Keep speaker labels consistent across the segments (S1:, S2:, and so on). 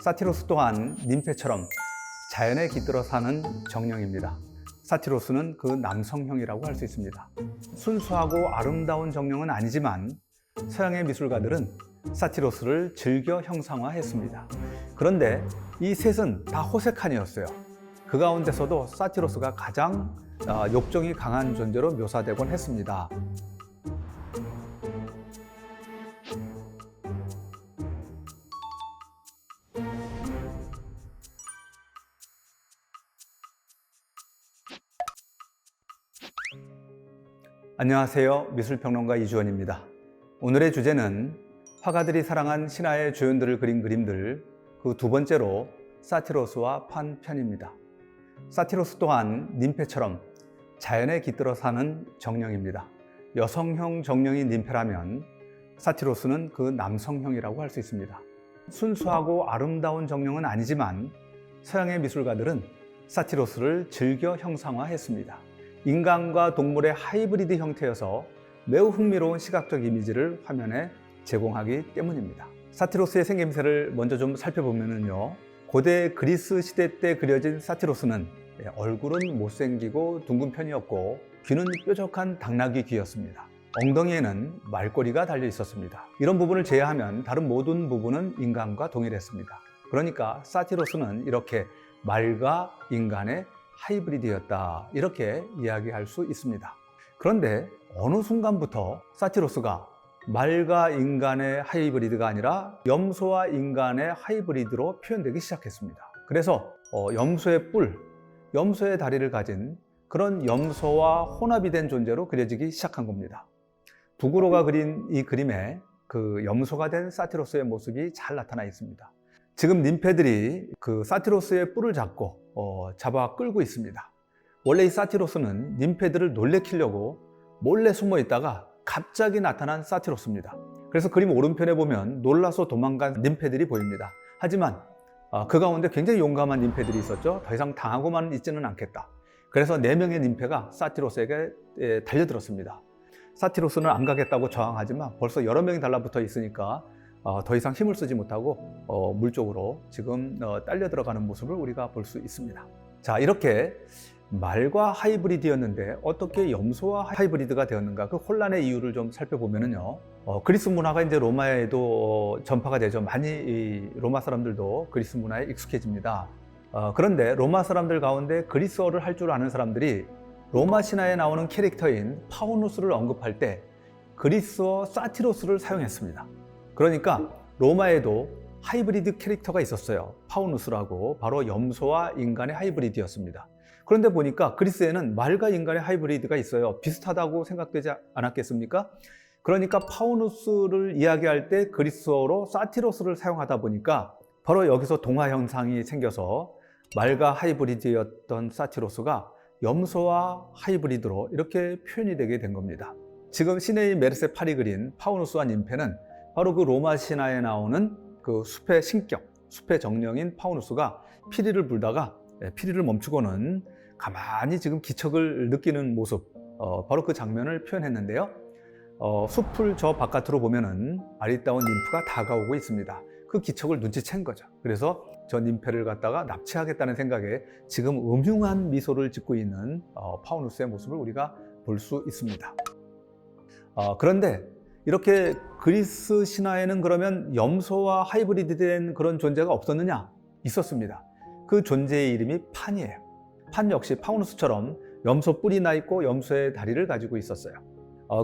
S1: 사티로스 또한 님페처럼 자연에 깃들어 사는 정령입니다. 사티로스는 그 남성형이라고 할 수 있습니다. 순수하고 아름다운 정령은 아니지만 서양의 미술가들은 사티로스를 즐겨 형상화했습니다. 그런데 이 셋은 다 호색한이었어요. 그 가운데서도 사티로스가 가장 욕정이 강한 존재로 묘사되곤 했습니다. 안녕하세요. 미술평론가 이주원입니다. 오늘의 주제는 화가들이 사랑한 신화의 조연들을 그린 그림들 그 두 번째로 사티로스와 판 편입니다. 사티로스 또한 님페처럼 자연에 깃들어 사는 정령입니다. 여성형 정령인 님페라면 사티로스는 그 남성형이라고 할 수 있습니다. 순수하고 아름다운 정령은 아니지만 서양의 미술가들은 사티로스를 즐겨 형상화했습니다. 인간과 동물의 하이브리드 형태여서 매우 흥미로운 시각적 이미지를 화면에 제공하기 때문입니다. 사티로스의 생김새를 먼저 좀 살펴보면요. 고대 그리스 시대 때 그려진 사티로스는 얼굴은 못생기고 둥근 편이었고 귀는 뾰족한 당나귀 귀였습니다. 엉덩이에는 말꼬리가 달려 있었습니다. 이런 부분을 제외하면 다른 모든 부분은 인간과 동일했습니다. 그러니까 사티로스는 이렇게 말과 인간의 하이브리드였다, 이렇게 이야기할 수 있습니다. 그런데 어느 순간부터 사티로스가 말과 인간의 하이브리드가 아니라 염소와 인간의 하이브리드로 표현되기 시작했습니다. 그래서 염소의 뿔, 염소의 다리를 가진 그런 염소와 혼합이 된 존재로 그려지기 시작한 겁니다. 두구로가 그린 이 그림에 그 염소가 된 사티로스의 모습이 잘 나타나 있습니다. 지금 님페들이 그 사티로스의 뿔을 잡아 끌고 있습니다. 원래 이 사티로스는 님페들을 놀래키려고 몰래 숨어 있다가 갑자기 나타난 사티로스입니다. 그래서 그림 오른편에 보면 놀라서 도망간 님페들이 보입니다. 하지만 그 가운데 굉장히 용감한 님페들이 있었죠. 더 이상 당하고만 있지는 않겠다. 그래서 4명의 님페가 사티로스에게 달려들었습니다. 사티로스는 안 가겠다고 저항하지만 벌써 여러 명이 달라붙어 있으니까 더 이상 힘을 쓰지 못하고 물 쪽으로 지금 딸려 들어가는 모습을 우리가 볼 수 있습니다. 자, 이렇게 말과 하이브리드였는데 어떻게 염소와 하이브리드가 되었는가, 그 혼란의 이유를 좀 살펴보면요. 그리스 문화가 이제 로마에도 전파가 되죠. 많이 로마 사람들도 그리스 문화에 익숙해집니다. 그런데 로마 사람들 가운데 그리스어를 할 줄 아는 사람들이 로마 신화에 나오는 캐릭터인 파우누스를 언급할 때 그리스어 사티로스를 사용했습니다. 그러니까 로마에도 하이브리드 캐릭터가 있었어요. 파우누스라고, 바로 염소와 인간의 하이브리드였습니다. 그런데 보니까 그리스에는 말과 인간의 하이브리드가 있어요. 비슷하다고 생각되지 않았겠습니까? 그러니까 파우누스를 이야기할 때 그리스어로 사티로스를 사용하다 보니까 바로 여기서 동화 현상이 생겨서 말과 하이브리드였던 사티로스가 염소와 하이브리드로 이렇게 표현이 되게 된 겁니다. 지금 시네이 메르세 팔이 그린 파우누스와 님페는 바로 그 로마 신화에 나오는 그 숲의 신격, 숲의 정령인 파우누스가 피리를 불다가 피리를 멈추고는 가만히 지금 기척을 느끼는 모습, 바로 그 장면을 표현했는데요. 숲을 저 바깥으로 보면은 아리따운 님프가 다가오고 있습니다. 그 기척을 눈치챈 거죠. 그래서 저 님페를 갖다가 납치하겠다는 생각에 지금 음흉한 미소를 짓고 있는 파우누스의 모습을 우리가 볼 수 있습니다. 그런데 이렇게 그리스 신화에는 그러면 염소와 하이브리드된 그런 존재가 없었느냐? 있었습니다. 그 존재의 이름이 판이에요. 판 역시 파우누스처럼 염소 뿔이 나 있고 염소의 다리를 가지고 있었어요.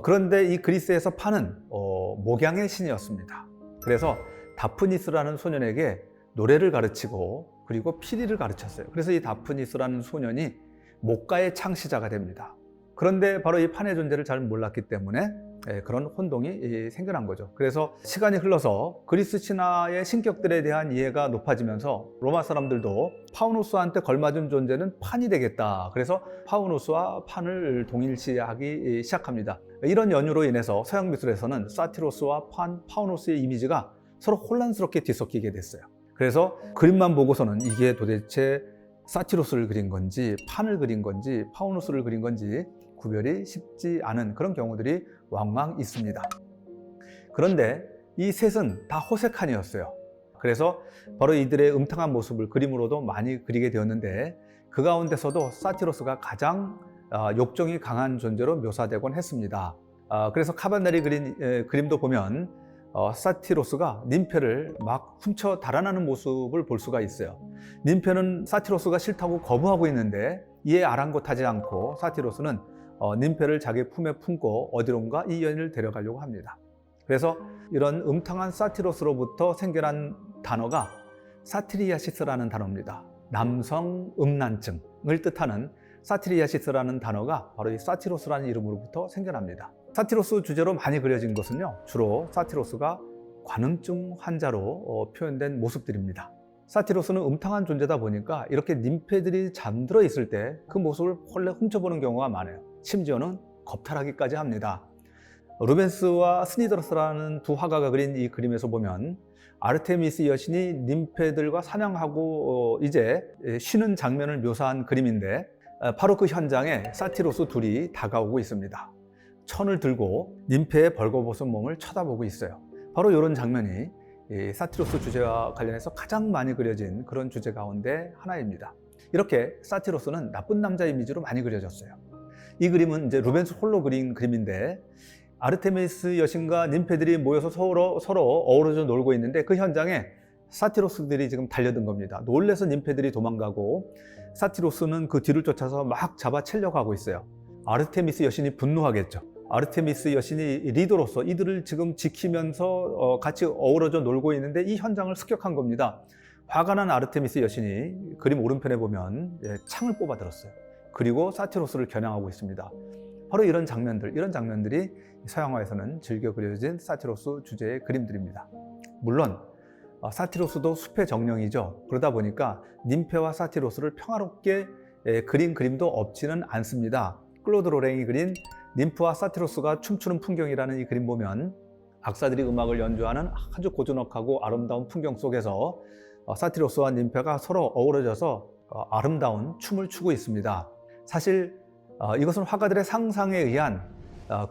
S1: 그런데 이 그리스에서 판은 목양의 신이었습니다. 그래서 다프니스라는 소년에게 노래를 가르치고 그리고 피리를 가르쳤어요. 그래서 이 다프니스라는 소년이 목가의 창시자가 됩니다. 그런데 바로 이 판의 존재를 잘 몰랐기 때문에 그런 혼동이 생겨난 거죠. 그래서 시간이 흘러서 그리스 신화의 신격들에 대한 이해가 높아지면서 로마 사람들도 파우누스한테 걸맞은 존재는 판이 되겠다. 그래서 파우누스와 판을 동일시하기 시작합니다. 이런 연유로 인해서 서양 미술에서는 사티로스와 파우누스의 이미지가 서로 혼란스럽게 뒤섞이게 됐어요. 그래서 그림만 보고서는 이게 도대체 사티로스를 그린 건지 판을 그린 건지 파우누스를 그린 건지 구별이 쉽지 않은 그런 경우들이 왕왕 있습니다. 그런데 이 셋은 다 호색한이었어요. 그래서 바로 이들의 음탕한 모습을 그림으로도 많이 그리게 되었는데 그 가운데서도 사티로스가 가장 욕정이 강한 존재로 묘사되곤 했습니다. 그래서 카바넬이 그린 그림도 보면 사티로스가 님페를 막 훔쳐 달아나는 모습을 볼 수가 있어요. 님페는 사티로스가 싫다고 거부하고 있는데 이에 아랑곳하지 않고 사티로스는 님페를 자기 품에 품고 어디론가 이 여인을 데려가려고 합니다. 그래서 이런 음탕한 사티로스로부터 생겨난 단어가 사티리아시스라는 단어입니다. 남성 음란증을 뜻하는 사티리아시스라는 단어가 바로 이 사티로스라는 이름으로부터 생겨납니다. 사티로스 주제로 많이 그려진 것은요, 주로 사티로스가 관음증 환자로 표현된 모습들입니다. 사티로스는 음탕한 존재다 보니까 이렇게 님페들이 잠들어 있을 때 그 모습을 몰래 훔쳐보는 경우가 많아요. 심지어는 겁탈하기까지 합니다. 루벤스와 스니더러스라는 두 화가가 그린 이 그림에서 보면 아르테미스 여신이 님페들과 사냥하고 이제 쉬는 장면을 묘사한 그림인데 바로 그 현장에 사티로스 둘이 다가오고 있습니다. 천을 들고 님페의 벌거벗은 몸을 쳐다보고 있어요. 바로 이런 장면이 사티로스 주제와 관련해서 가장 많이 그려진 그런 주제 가운데 하나입니다. 이렇게 사티로스는 나쁜 남자 이미지로 많이 그려졌어요. 이 그림은 이제 루벤스 홀로 그린 그림인데 아르테미스 여신과 님페들이 모여서 서로 어우러져 놀고 있는데 그 현장에 사티로스들이 지금 달려든 겁니다. 놀래서 님페들이 도망가고 사티로스는 그 뒤를 쫓아서 막 잡아채려고 하고 있어요. 아르테미스 여신이 분노하겠죠. 아르테미스 여신이 리더로서 이들을 지금 지키면서 같이 어우러져 놀고 있는데 이 현장을 습격한 겁니다. 화가 난 아르테미스 여신이 그림 오른편에 보면 창을 뽑아 들었어요. 그리고 사티로스를 겨냥하고 있습니다. 바로 이런 장면들이 서양화에서는 즐겨 그려진 사티로스 주제의 그림들입니다. 물론 사티로스도 숲의 정령이죠. 그러다 보니까 님페와 사티로스를 평화롭게 그린 그림도 없지는 않습니다. 클로드 로랭이 그린 님프와 사티로스가 춤추는 풍경이라는 이 그림 보면 악사들이 음악을 연주하는 아주 고즈넉하고 아름다운 풍경 속에서 사티로스와 님페가 서로 어우러져서 아름다운 춤을 추고 있습니다. 사실 이것은 화가들의 상상에 의한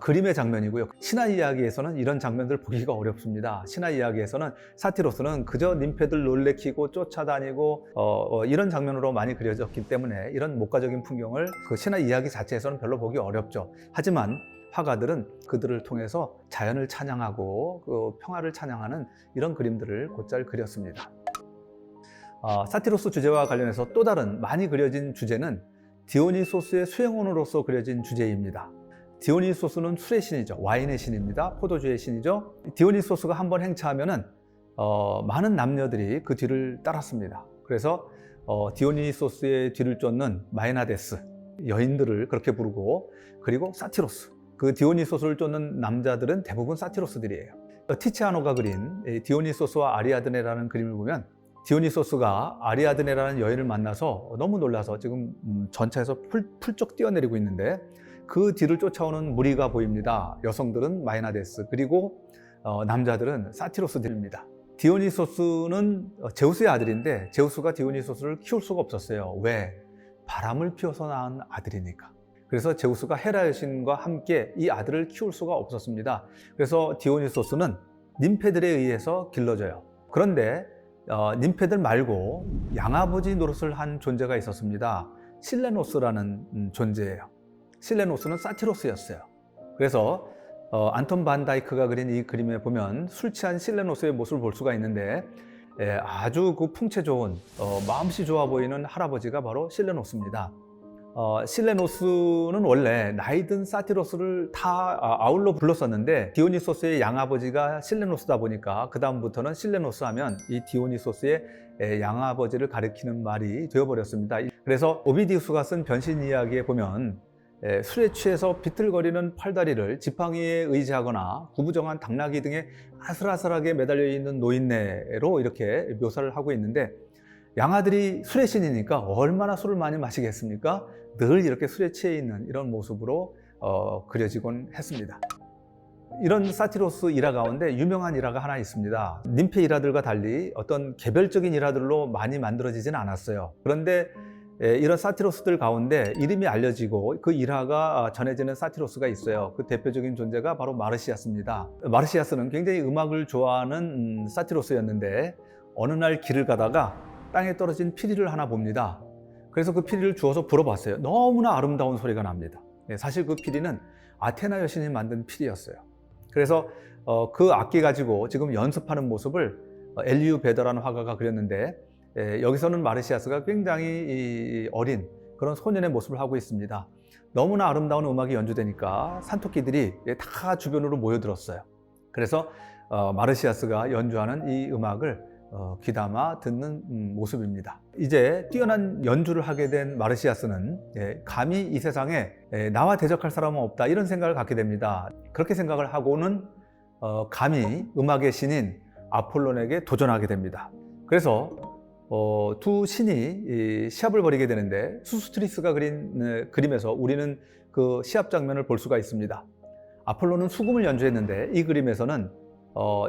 S1: 그림의 장면이고요. 신화 이야기에서는 이런 장면들을 보기가 어렵습니다. 신화 이야기에서는 사티로스는 그저 님페들 놀래키고 쫓아다니고 이런 장면으로 많이 그려졌기 때문에 이런 목가적인 풍경을 그 신화 이야기 자체에서는 별로 보기 어렵죠. 하지만 화가들은 그들을 통해서 자연을 찬양하고 그 평화를 찬양하는 이런 그림들을 곧잘 그렸습니다. 사티로스 주제와 관련해서 또 다른 많이 그려진 주제는 디오니소스의 수행원으로서 그려진 주제입니다. 디오니소스는 술의 신이죠. 와인의 신입니다. 포도주의 신이죠. 디오니소스가 한번 행차하면은 많은 남녀들이 그 뒤를 따랐습니다. 그래서 디오니소스의 뒤를 쫓는 마이나데스 여인들을 그렇게 부르고, 그리고 사티로스, 그 디오니소스를 쫓는 남자들은 대부분 사티로스들이에요. 티치아노가 그린 디오니소스와 아리아드네라는 그림을 보면 디오니소스가 아리아드네라는 여인을 만나서 너무 놀라서 지금 전차에서 풀쩍 뛰어내리고 있는데 그 뒤를 쫓아오는 무리가 보입니다. 여성들은 마이나데스, 그리고 남자들은 사티로스들입니다. 디오니소스는 제우스의 아들인데 제우스가 디오니소스를 키울 수가 없었어요. 왜? 바람을 피워서 낳은 아들이니까. 그래서 제우스가 헤라 여신과 함께 이 아들을 키울 수가 없었습니다. 그래서 디오니소스는 님페들에 의해서 길러져요. 그런데 님페들 말고 양아버지 노릇을 한 존재가 있었습니다. 실레노스라는 존재예요. 실레노스는 사티로스였어요. 그래서 안톤 반 다이크가 그린 이 그림에 보면 술 취한 실레노스의 모습을 볼 수가 있는데 아주 그 풍채 좋은 마음씨 좋아 보이는 할아버지가 바로 실레노스입니다. 실레노스는 원래 나이든 사티로스를 다 아울러 불렀었는데 디오니소스의 양아버지가 실레노스다 보니까 그 다음부터는 실레노스 하면 이 디오니소스의 양아버지를 가리키는 말이 되어버렸습니다. 그래서 오비디우스가 쓴 변신 이야기에 보면 술에 취해서 비틀거리는 팔다리를 지팡이에 의지하거나 구부정한 당나귀 등에 아슬아슬하게 매달려 있는 노인네로 이렇게 묘사를 하고 있는데, 양아들이 술의 신이니까 얼마나 술을 많이 마시겠습니까? 늘 이렇게 술에 취해 있는 이런 모습으로 그려지곤 했습니다. 이런 사티로스 일화 가운데 유명한 일화가 하나 있습니다. 님페 일화들과 달리 어떤 개별적인 일화들로 많이 만들어지진 않았어요. 그런데 이런 사티로스들 가운데 이름이 알려지고 그 일화가 전해지는 사티로스가 있어요. 그 대표적인 존재가 바로 마르시아스입니다. 마르시아스는 굉장히 음악을 좋아하는 사티로스였는데 어느 날 길을 가다가 땅에 떨어진 피리를 하나 봅니다. 그래서 그 피리를 주워서 불어봤어요. 너무나 아름다운 소리가 납니다. 사실 그 피리는 아테나 여신이 만든 피리였어요. 그래서 그 악기 가지고 지금 연습하는 모습을 엘리우 베더라는 화가가 그렸는데, 여기서는 마르시아스가 굉장히 어린 그런 소년의 모습을 하고 있습니다. 너무나 아름다운 음악이 연주되니까 산토끼들이 다 주변으로 모여들었어요. 그래서 마르시아스가 연주하는 이 음악을 귀담아 듣는 모습입니다. 이제 뛰어난 연주를 하게 된 마르시아스는 감히 이 세상에 나와 대적할 사람은 없다, 이런 생각을 갖게 됩니다. 그렇게 생각을 하고는 감히 음악의 신인 아폴론에게 도전하게 됩니다. 그래서 두 신이 시합을 벌이게 되는데, 수스트리스가 그린 그림에서 우리는 그 시합 장면을 볼 수가 있습니다. 아폴론은 수금을 연주했는데 이 그림에서는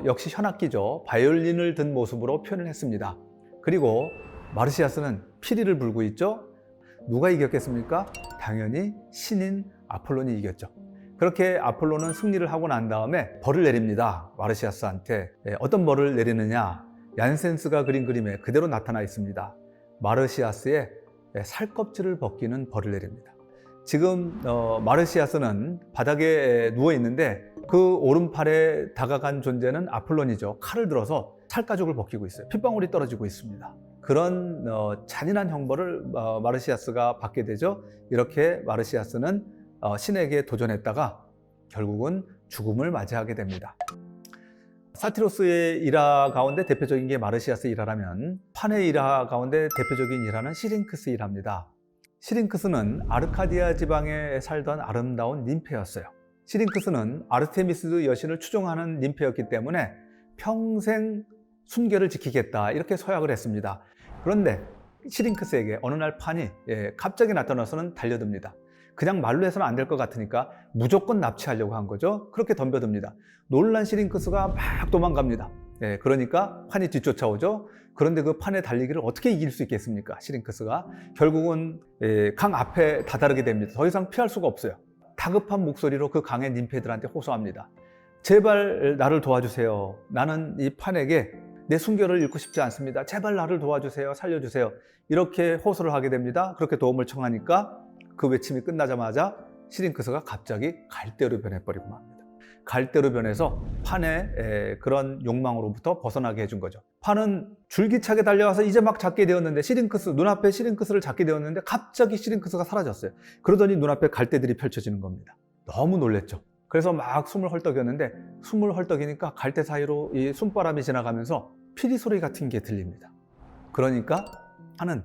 S1: 역시 현악기죠, 바이올린을 든 모습으로 표현을 했습니다. 그리고 마르시아스는 피리를 불고 있죠. 누가 이겼겠습니까? 당연히 신인 아폴론이 이겼죠. 그렇게 아폴론은 승리를 하고 난 다음에 벌을 내립니다. 마르시아스한테. 어떤 벌을 내리느냐, 얀센스가 그린 그림에 그대로 나타나 있습니다. 마르시아스의 살껍질을 벗기는 벌을 내립니다. 지금 마르시아스는 바닥에 누워 있는데 그 오른팔에 다가간 존재는 아폴론이죠. 칼을 들어서 살가죽을 벗기고 있어요. 핏방울이 떨어지고 있습니다. 그런 잔인한 형벌을 마르시아스가 받게 되죠. 이렇게 마르시아스는 신에게 도전했다가 결국은 죽음을 맞이하게 됩니다. 사티로스의 일화 가운데 대표적인 게 마르시아스 일화라면, 판의 일화 가운데 대표적인 일화는 시링크스 일화입니다. 시링크스는 아르카디아 지방에 살던 아름다운 ним페였어요. 시링크스는 아르테미스 여신을 추종하는 ним페였기 때문에 평생 순결을 지키겠다, 이렇게 서약을 했습니다. 그런데 시링크스에게 어느 날 판이 갑자기 나타나서는 달려듭니다. 그냥 말로 해서는 안 될 것 같으니까 무조건 납치하려고 한 거죠. 그렇게 덤벼듭니다. 놀란 시링크스가 막 도망갑니다. 그러니까 판이 뒤쫓아오죠. 그런데 그 판의 달리기를 어떻게 이길 수 있겠습니까? 시링크스가 결국은 강 앞에 다다르게 됩니다. 더 이상 피할 수가 없어요. 다급한 목소리로 그 강의 ним페들한테 호소합니다. 제발 나를 도와주세요. 나는 이 판에게 내 순결을 잃고 싶지 않습니다. 제발 나를 도와주세요. 살려주세요. 이렇게 호소를 하게 됩니다. 그렇게 도움을 청하니까 그 외침이 끝나자마자 시링크스가 갑자기 갈대로 변해버리고 맙니다. 갈대로 변해서 판의 그런 욕망으로부터 벗어나게 해준 거죠. 판은 줄기차게 달려와서 이제 막 잡게 되었는데, 눈앞에 시링크스를 잡게 되었는데 갑자기 시링크스가 사라졌어요. 그러더니 눈앞에 갈대들이 펼쳐지는 겁니다. 너무 놀랬죠. 그래서 막 숨을 헐떡였는데, 숨을 헐떡이니까 갈대 사이로 이 숨바람이 지나가면서 피리 소리 같은 게 들립니다. 그러니까 판은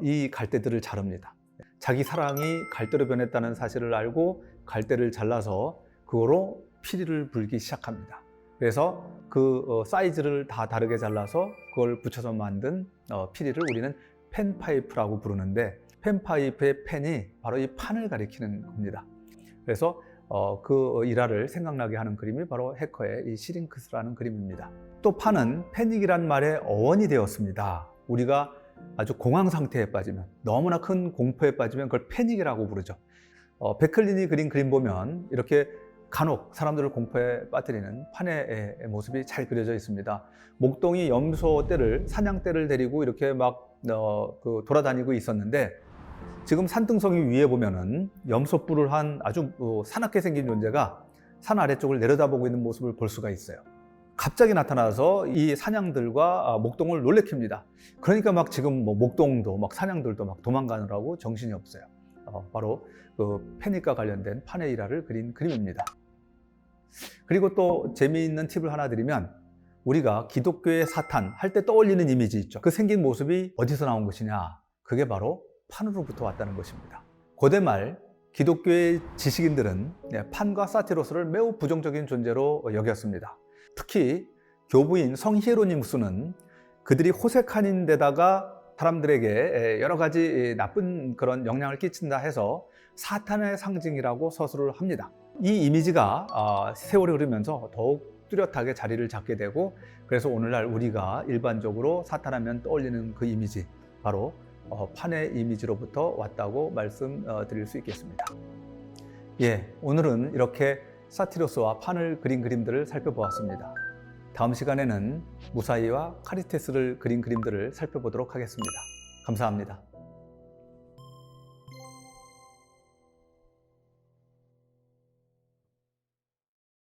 S1: 이 갈대들을 자릅니다. 자기 사랑이 갈대로 변했다는 사실을 알고 갈대를 잘라서 그거로 피리를 불기 시작합니다. 그래서 그 사이즈를 다 다르게 잘라서 그걸 붙여서 만든 피리를 우리는 펜파이프라고 부르는데, 펜파이프의 펜이 바로 이 판을 가리키는 겁니다. 그래서 그 일화를 생각나게 하는 그림이 바로 해커의 이 시링크스라는 그림입니다. 또 판은 패닉이란 말의 어원이 되었습니다. 우리가 아주 공황 상태에 빠지면, 너무나 큰 공포에 빠지면 그걸 패닉이라고 부르죠. 베클린이 그린 그림 보면 이렇게 간혹 사람들을 공포에 빠뜨리는 판의 모습이 잘 그려져 있습니다. 목동이 염소 떼를, 사냥 떼를 데리고 이렇게 막 돌아다니고 있었는데, 지금 산등성이 위에 보면은 염소뿔을 한 아주 사납게 생긴 존재가 산 아래쪽을 내려다보고 있는 모습을 볼 수가 있어요. 갑자기 나타나서 이 사냥들과 목동을 놀래킵니다. 그러니까 막 지금 목동도 막 사냥들도 막 도망가느라고 정신이 없어요. 바로 그 패닉과 관련된 판의 일화를 그린 그림입니다. 그리고 또 재미있는 팁을 하나 드리면, 우리가 기독교의 사탄 할 때 떠올리는 이미지 있죠. 그 생긴 모습이 어디서 나온 것이냐? 그게 바로 판으로부터 왔다는 것입니다. 고대 말 기독교의 지식인들은 판과 사티로스를 매우 부정적인 존재로 여겼습니다. 특히 교부인 성 히에로니무스는 그들이 호색한인데다가 사람들에게 여러 가지 나쁜 그런 영향을 끼친다 해서 사탄의 상징이라고 서술을 합니다. 이 이미지가 세월이 흐르면서 더욱 뚜렷하게 자리를 잡게 되고, 그래서 오늘날 우리가 일반적으로 사탄하면 떠올리는 그 이미지, 바로 판의 이미지로부터 왔다고 말씀드릴 수 있겠습니다. 오늘은 이렇게 사티로스와 판을 그린 그림들을 살펴보았습니다. 다음 시간에는 무사히와 카리테스를 그린 그림들을 살펴보도록 하겠습니다. 감사합니다.